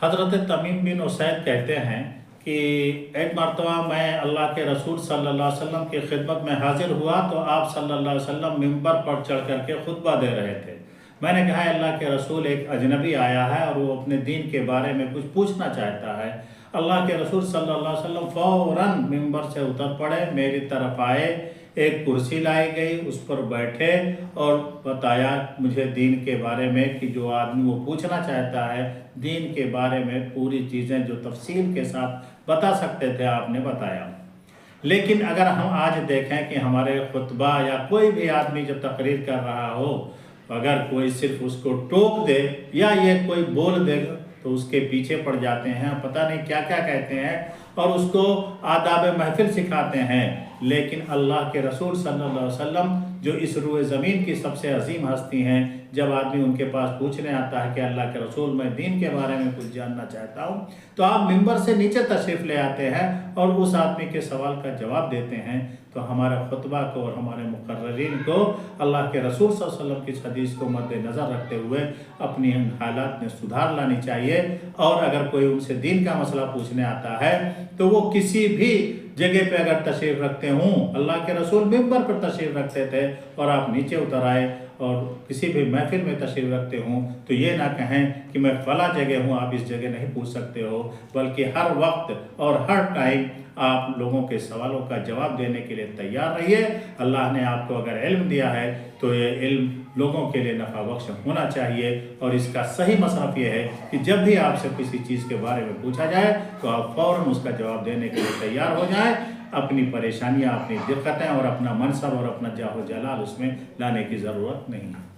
حضرت تمیم بن اسید کہتے ہیں کہ ایک مرتبہ میں اللہ کے رسول صلی اللہ علیہ وسلم کی خدمت میں حاضر ہوا تو آپ صلی اللہ علیہ وسلم ممبر پر چڑھ کر کے خطبہ دے رہے تھے۔ میں نے کہا اللہ کے رسول ایک اجنبی آیا ہے اور وہ اپنے دین کے بارے میں کچھ پوچھنا چاہتا ہے۔ اللہ کے رسول صلی اللہ علیہ وسلم فوراً ممبر سے اتر پڑے، میری طرف آئے، ایک کرسی لائی گئی، اس پر بیٹھے اور بتایا مجھے دین کے بارے میں کہ جو آدمی وہ پوچھنا چاہتا ہے دین کے بارے میں پوری چیزیں جو تفصیل کے ساتھ بتا سکتے تھے آپ نے بتایا۔ لیکن اگر ہم آج دیکھیں کہ ہمارے خطبہ یا کوئی بھی آدمی جب تقریر کر رہا ہو، اگر کوئی صرف اس کو ٹوک دے یا یہ کوئی بول دے تو اس کے پیچھے پڑ جاتے ہیں، پتہ نہیں کیا کیا کہتے ہیں اور اس کو آداب محفل سکھاتے ہیں۔ لیکن اللہ کے رسول صلی اللہ علیہ وسلم جو اس روئے زمین کی سب سے عظیم ہستی ہیں، جب آدمی ان کے پاس پوچھنے آتا ہے کہ اللہ کے رسول میں دین کے بارے میں کچھ جاننا چاہتا ہوں، تو آپ ممبر سے نیچے تشریف لے آتے ہیں اور اس آدمی کے سوال کا جواب دیتے ہیں۔ تو ہمارے خطبہ کو اور ہمارے مقررین کو اللہ کے رسول صلی اللہ علیہ وسلم کی حدیث کو مد نظر رکھتے ہوئے اپنی ان حالات میں سدھار لانی چاہیے، اور اگر کوئی ان سے دین کا مسئلہ پوچھنے آتا ہے تو وہ کسی بھی جگہ پہ اگر تشریف رکھتے ہوں، اللہ کے رسول ممبر پر تشریف رکھتے تھے اور آپ نیچے اتر آئے اور کسی بھی محفل میں تشریف رکھتے ہوں تو یہ نہ کہیں کہ میں فلاں جگہ ہوں، آپ اس جگہ نہیں پوچھ سکتے ہو، بلکہ ہر وقت اور ہر ٹائم آپ لوگوں کے سوالوں کا جواب دینے کے لیے تیار رہیے۔ اللہ نے آپ کو اگر علم دیا ہے تو یہ علم لوگوں کے لیے نفع بخش ہونا چاہیے، اور اس کا صحیح مصرف یہ ہے کہ جب بھی آپ سے کسی چیز کے بارے میں پوچھا جائے تو آپ فوراً اس کا جواب دینے کے لیے تیار ہو جائیں۔ اپنی پریشانیاں، اپنی دقتیں اور اپنا منصب اور اپنا جاہ و جلال اس میں لانے کی ضرورت نہیں ہے۔